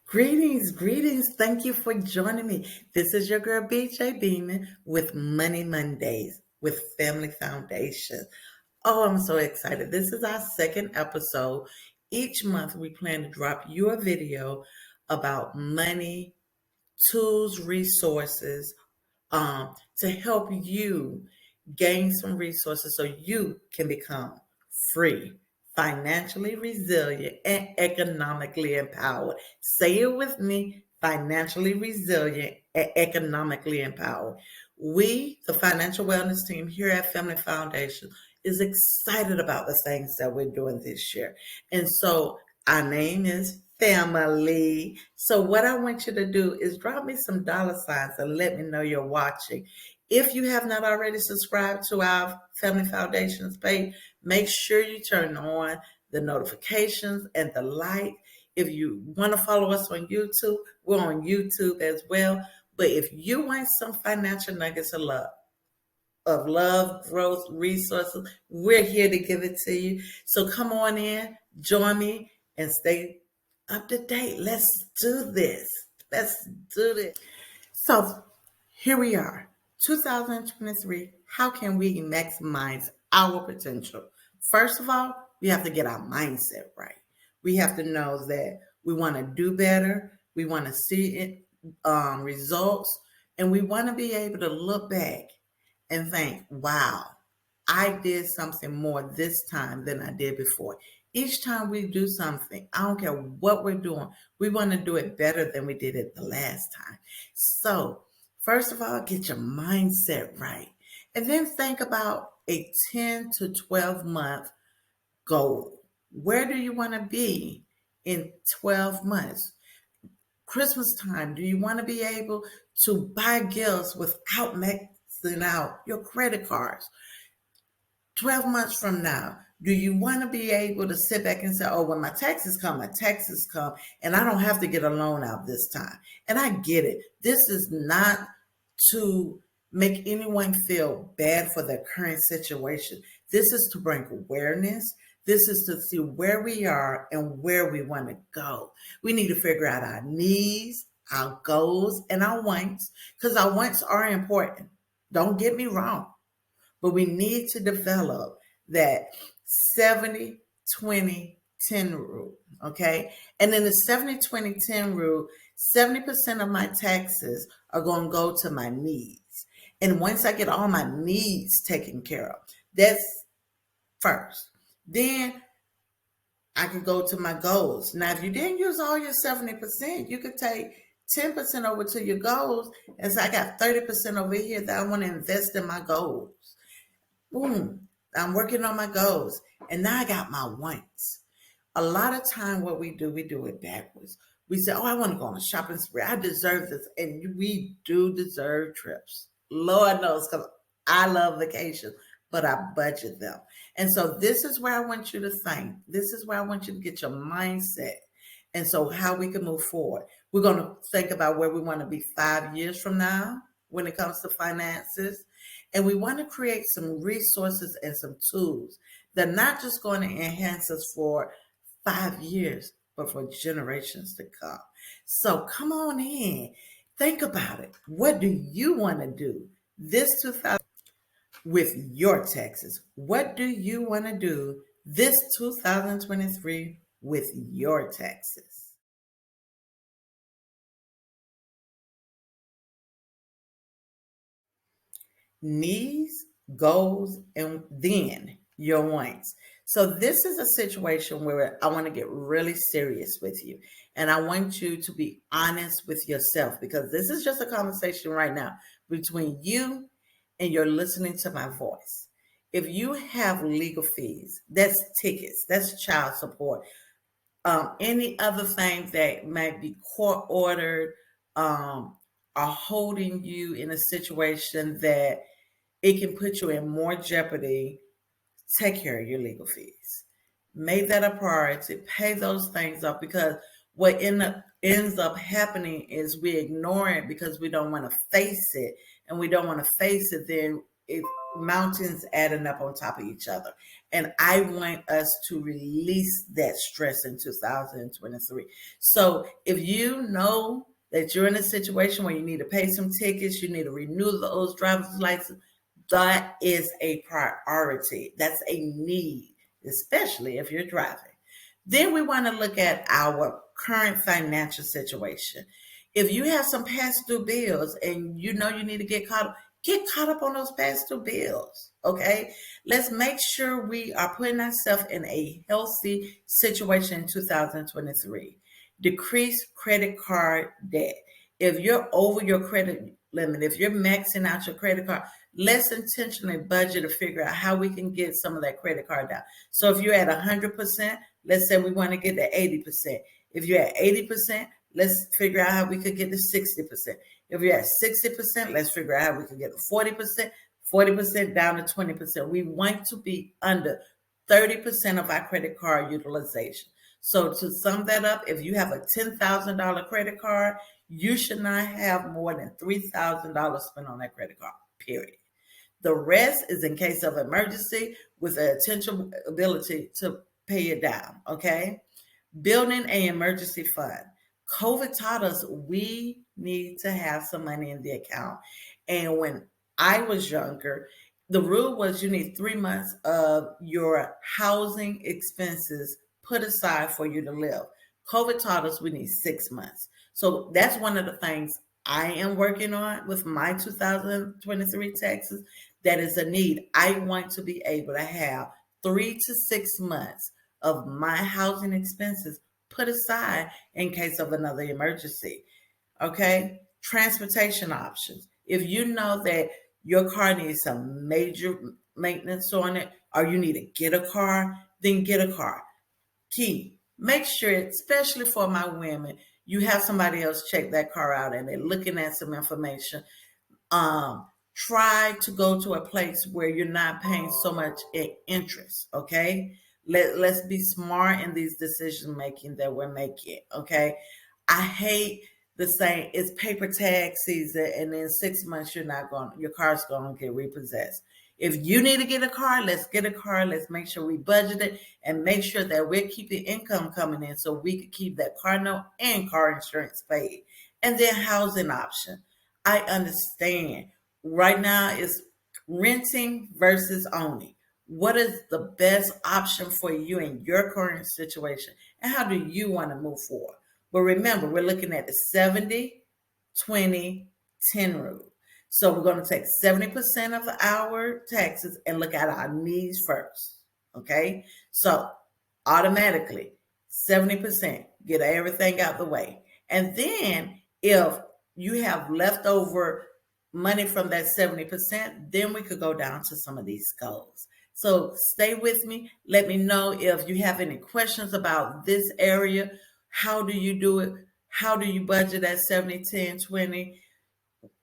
Greetings, greetings. Thank you for joining me. This is your girl BJ Beaman with Money Mondays with Family Foundation. Oh, I'm so excited. This is our second episode. Each month, we plan to drop you a video about money, tools, resources, to help you gain some resources so you can become free, financially resilient, and economically empowered. Say it with me: financially resilient and economically empowered. We, the financial wellness team here at Family Foundation, is excited about the things that we're doing this year. And so our name is family. So what I want you to do is drop me some dollar signs and let me know you're watching. If you have not already subscribed to our Family Foundations page, make sure you turn on the notifications and the like. If you want to follow us on YouTube, we're on YouTube as well. But if you want some financial nuggets of love, growth, resources, we're here to give it to you. So come on in, join me, and stay up to date. Let's do this. Let's do this. So here we are, 2023. How can we maximize our potential? First of all, we have to get our mindset right. We have to know that we want to do better. We want to see results, and we want to be able to look back and think, wow, I did something more this time than I did before. Each time we do something, I don't care what we're doing, we want to do it better than we did it the last time. So, first of all, get your mindset right. And then think about a 10 to 12 month goal. Where do you want to be in 12 months? Christmas time, do you want to be able to buy gifts without maxing out your credit cards? 12 months from now, do you want to be able to sit back and say, oh, when my taxes come, and I don't have to get a loan out this time? And I get it. This is not to make anyone feel bad for their current situation. This is to bring awareness. This is to see where we are and where we want to go. We need to figure out our needs, our goals, and our wants, because our wants are important. Don't get me wrong. But we need to develop that 70-20-10 rule, okay? And in the 70-20-10 rule, 70% of my taxes are going to go to my needs. And once I get all my needs taken care of, that's first. Then I can go to my goals. Now, if you didn't use all your 70%, you could take 10% over to your goals. And so I got 30% over here that I want to invest in my goals. Boom, I'm working on my goals. And now I got my wants. A lot of time what we do it backwards. We say, oh, I want to go on a shopping spree. I deserve this. And we do deserve trips. Lord knows, because I love vacations, but I budget them. And so this is where I want you to think. This is where I want you to get your mindset. And so how we can move forward. We're going to think about where we want to be 5 years from now when it comes to finances. And we want to create some resources and some tools that are not just going to enhance us for 5 years, but for generations to come. So come on in. Think about it. What do you want to do this 2000 with your taxes? What do you want to do this 2023 with your taxes? Needs, goals, and then your wants. So this is a situation where I want to get really serious with you. And I want you to be honest with yourself, because this is just a conversation right now between you and you're listening to my voice. If you have legal fees, that's tickets, that's child support, any other things that might be court ordered, are holding you in a situation that it can put you in more jeopardy, take care of your legal fees. Make that a priority. Pay those things up, because what ends up happening is we ignore it because we don't want to face it. And we don't want to face it, then it mountains adding up on top of each other. And I want us to release that stress in 2023. So if you know that you're in a situation where you need to pay some tickets, you need to renew those driver's license, that is a priority. That's a need, especially if you're driving. Then we want to look at our current financial situation. If you have some past due bills and you know you need to get caught up on those past due bills. Okay. Let's make sure we are putting ourselves in a healthy situation in 2023. Decrease credit card debt. If you're over your credit limit, if you're maxing out your credit card, let's intentionally budget to figure out how we can get some of that credit card down. So if you're at 100%, let's say we want to get to 80%. If you're at 80%, let's figure out how we could get to 60%. If you're at 60%, let's figure out how we can get to 40%, 40% down to 20%. We want to be under 30% of our credit card utilization. So to sum that up, if you have a $10,000 credit card, you should not have more than $3,000 spent on that credit card, period. The rest is in case of emergency with the potential ability to pay it down, okay? Building an emergency fund. COVID taught us we need to have some money in the account. And when I was younger, the rule was you need 3 months of your housing expenses put aside for you to live. COVID taught us we need 6 months. So that's one of the things I am working on with my 2023 taxes. That is a need. I want to be able to have 3 to 6 months of my housing expenses put aside in case of another emergency. Okay? Transportation options. If you know that your car needs some major maintenance on it, or you need to get a car, then get a car. Key, make sure, especially for my women, you have somebody else check that car out and they're looking at some information. Try to go to a place where you're not paying so much interest, okay? Let's be smart in these decision making that we're making, okay? I hate the saying it's paper tag season and in 6 months your car's going to get repossessed. If you need to get a car, let's get a car. Let's make sure we budget it and make sure that we're keeping income coming in so we can keep that car note and car insurance paid. And then housing option. I understand. Right now it's renting versus owning. What is the best option for you in your current situation? And how do you want to move forward? But remember, we're looking at the 70, 20, 10 rule. So we're going to take 70% of our taxes and look at our needs first. Okay? So automatically, 70%, get everything out the way. And then if you have leftover money from that 70%, then we could go down to some of these goals. So stay with me. Let me know if you have any questions about this area. How do you do it? How do you budget at 70, 10, 20?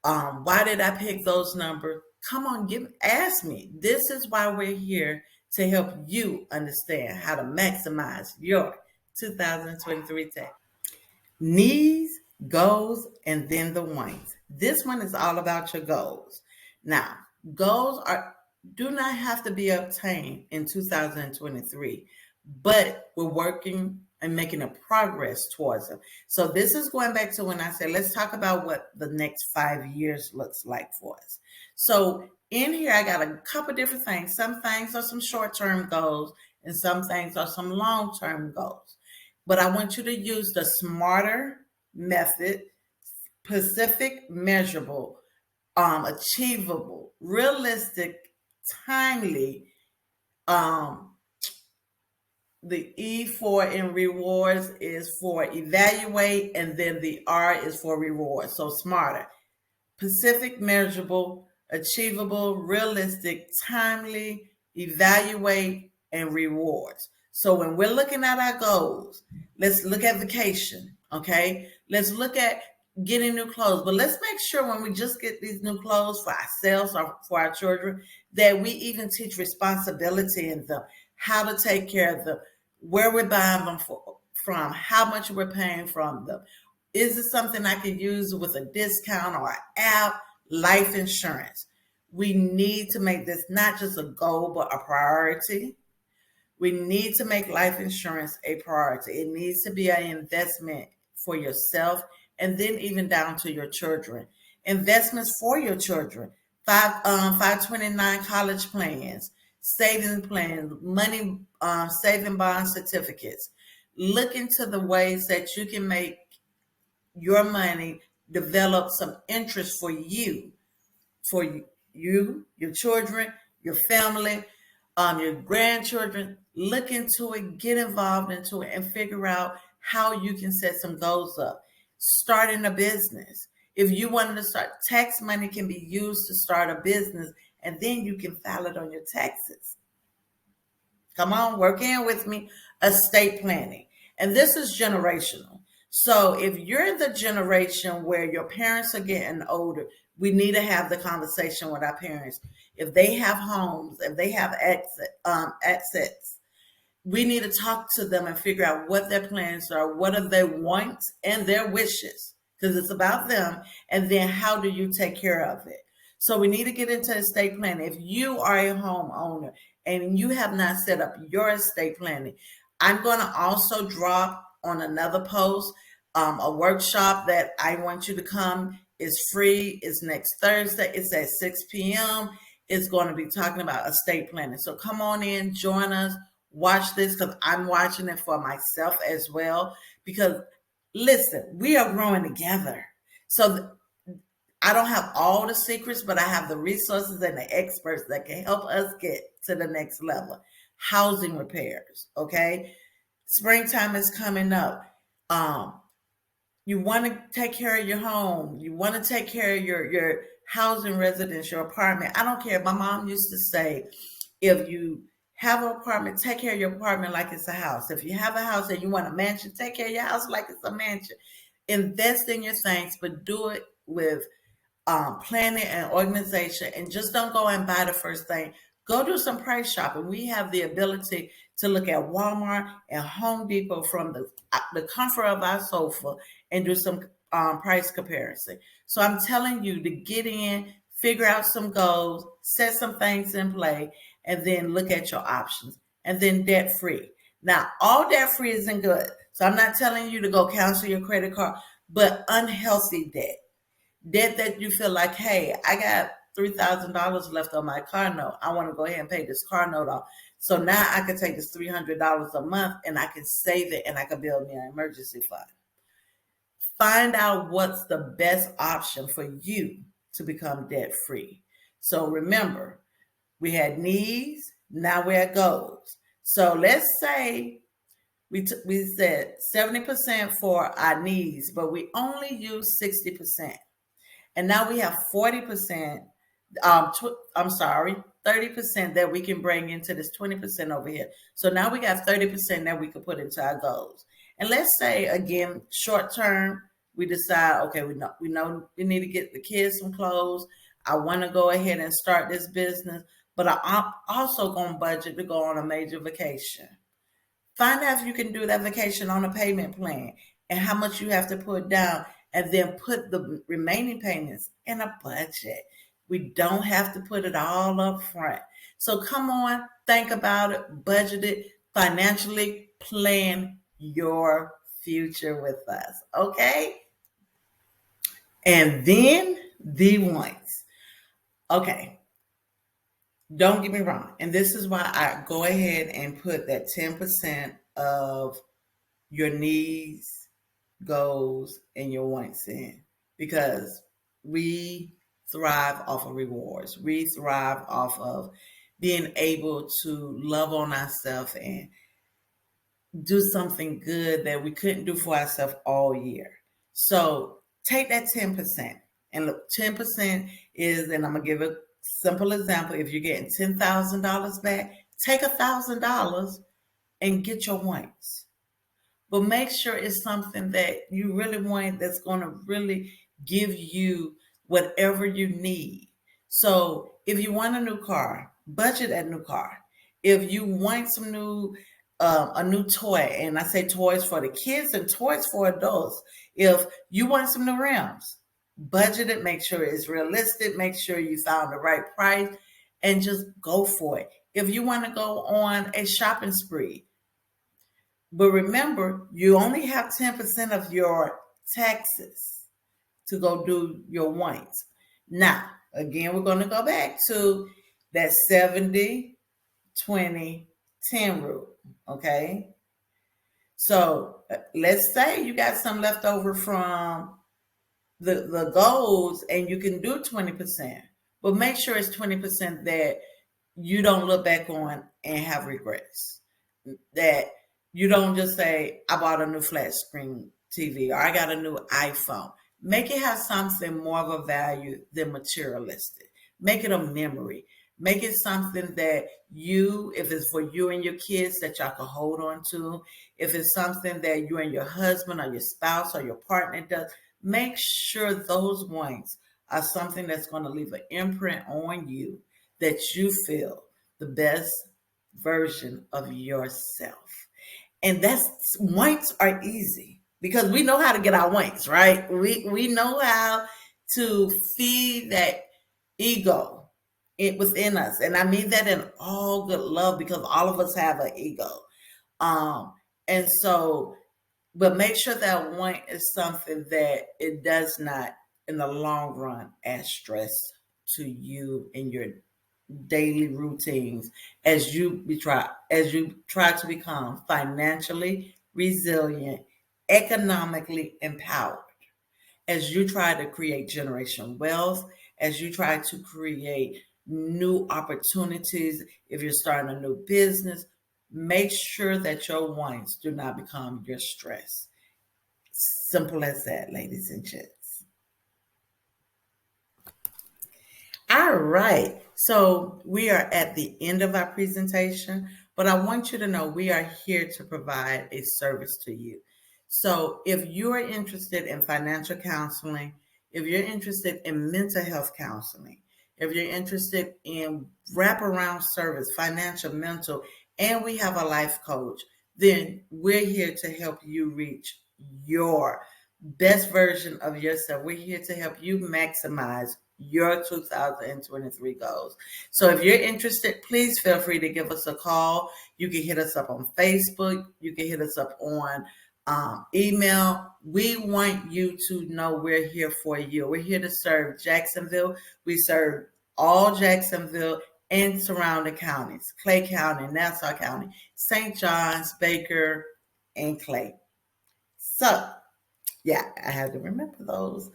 Why did I pick those numbers? Come on, ask me. This is why we're here, to help you understand how to maximize your 2023 tax. Needs, goals, and then the wants. This one is all about your goals. Now, goals do not have to be obtained in 2023, but we're working and making a progress towards them. So this is going back to when I said, let's talk about what the next 5 years looks like for us. So in here, I got a couple different things. Some things are some short-term goals and some things are some long-term goals. But I want you to use the SMARTER method: specific, measurable, achievable, realistic, timely. The E for in rewards is for evaluate, and then the R is for reward. So SMARTER: specific, measurable, achievable, realistic, timely, evaluate, and rewards. So when we're looking at our goals, let's look at vacation, okay? Let's look at getting new clothes. But let's make sure when we just get these new clothes for ourselves or for our children, that we even teach responsibility in them, how to take care of them, where we're buying them from, how much we're paying from them. Is it something I can use with a discount or an app? Life insurance. We need to make this not just a goal, but a priority. We need to make life insurance a priority. It needs to be an investment for yourself and then even down to your children. Investments for your children. 529 college plans, saving plans, money saving bond certificates. Look into the ways that you can make your money develop some interest for you, your children, your family, your grandchildren. Look into it, get involved into it, and figure out how you can set some goals up. Starting a business. If you wanted to start, tax money can be used to start a business, and then you can file it on your taxes. Come on, work in with me. Estate planning. And this is generational. So if you're in the generation where your parents are getting older, we need to have the conversation with our parents. If they have homes, if they have assets, we need to talk to them and figure out what their plans are, what are their wants and their wishes, because it's about them. And then how do you take care of it? So we need to get into estate planning. If you are a homeowner and you have not set up your estate planning, I'm going to also drop on another post a workshop that I want you to come. It's free. It's next Thursday. It's at 6 p.m. It's going to be talking about estate planning. So come on in, join us, watch this, because I'm watching it for myself as well. Because listen, we are growing together. So I don't have all the secrets, but I have the resources and the experts that can help us get to the next level. Housing repairs, okay? Springtime is coming up. You want to take care of your home. You want to take care of your housing residence, your apartment. I don't care. My mom used to say, if you have an apartment, take care of your apartment like it's a house. If you have a house and you want a mansion, take care of your house like it's a mansion. Invest in your things, but do it with planning and organization, and just don't go and buy the first thing. Go do some price shopping. We have the ability to look at Walmart and Home Depot from the comfort of our sofa and do some price comparison. So I'm telling you to get in, figure out some goals, set some things in play, and then look at your options. And then debt free. Now, all debt free isn't good. So I'm not telling you to go cancel your credit card, but unhealthy debt. Debt that you feel like, hey, I got $3,000 left on my car note. I want to go ahead and pay this car note off. So now I can take this $300 a month and I can save it and I can build me an emergency fund. Find out what's the best option for you to become debt free. So remember, we had needs, now we're at goals. So let's say we said 70% for our needs, but we only use 60%. And now we have 40%, 30% that we can bring into this 20% over here. So now we got 30% that we could put into our goals. And let's say, again, short term, we decide, okay, we know we need to get the kids some clothes. I want to go ahead and start this business, but I'm also going to budget to go on a major vacation. Find out if you can do that vacation on a payment plan and how much you have to put down, and then put the remaining payments in a budget. We don't have to put it all up front. So come on, think about it, budget it, financially plan your future with us, okay? And then the wants. Okay, don't get me wrong. And this is why I go ahead and put that 10% of your needs, goals, and your wants in, because we thrive off of rewards. We thrive off of being able to love on ourselves and do something good that we couldn't do for ourselves all year. So take that 10%. And look, 10% is, and I'm going to give a simple example. If you're getting $10,000 back, take $1,000 and get your wants. But make sure it's something that you really want, that's going to really give you whatever you need. So if you want a new car, budget a new car. If you want some a new toy, and I say toys for the kids and toys for adults. If you want some new rims, budget it, make sure it's realistic, make sure you found the right price, and just go for it. if you want to go on a shopping spree. But remember, you only have 10% of your taxes to go do your wines. Now, again, we're going to go back to that 70-20-10 rule. Okay. So let's say you got some left over from the goals and you can do 20%, but make sure it's 20% that you don't look back on and have regrets. That you don't just say, I bought a new flat screen TV or I got a new iPhone. Make it have something more of a value than materialistic. Make it a memory. Make it something that you, if it's for you and your kids, that y'all can hold on to. If it's something that you and your husband or your spouse or your partner does, make sure those ones are something that's going to leave an imprint on you, that you feel the best version of yourself. And that's wanks are easy because we know how to get our wanks, right? We know how to feed that ego within us. And I mean that in all good love because all of us have an ego. Um, and so, but make sure that want is something that it does not in the long run add stress to you and your daily routines as you try to become financially resilient, economically empowered, as you try to create generational wealth, as you try to create new opportunities. If you're starting a new business, make sure that your wants do not become your stress. Simple as that, ladies and gents. All right. So we are at the end of our presentation, but I want you to know we are here to provide a service to you. So if you are interested in financial counseling, if you're interested in mental health counseling, if you're interested in wraparound service, financial, mental, and we have a life coach, then we're here to help you reach your best version of yourself. We're here to help you maximize your 2023 goals. So if you're interested, please feel free to give us a call. You can hit us up on Facebook. You can hit us up on email. We want you to know we're here for you. We're here to serve Jacksonville. We serve all Jacksonville and surrounding counties, Clay County, Nassau County, St. John's, Baker, and Clay. So yeah, I had to remember those.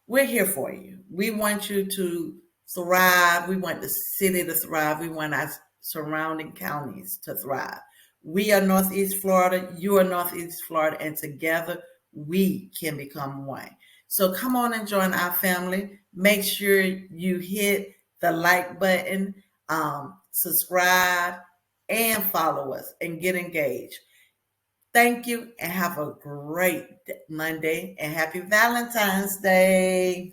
We're here for you. We want you to thrive. We want the city to thrive. We want our surrounding counties to thrive. We are Northeast Florida. You are Northeast Florida. And together we can become one. So come on and join our family. Make sure you hit the like button, subscribe, and follow us and get engaged. Thank you and have a great Monday and happy Valentine's Day.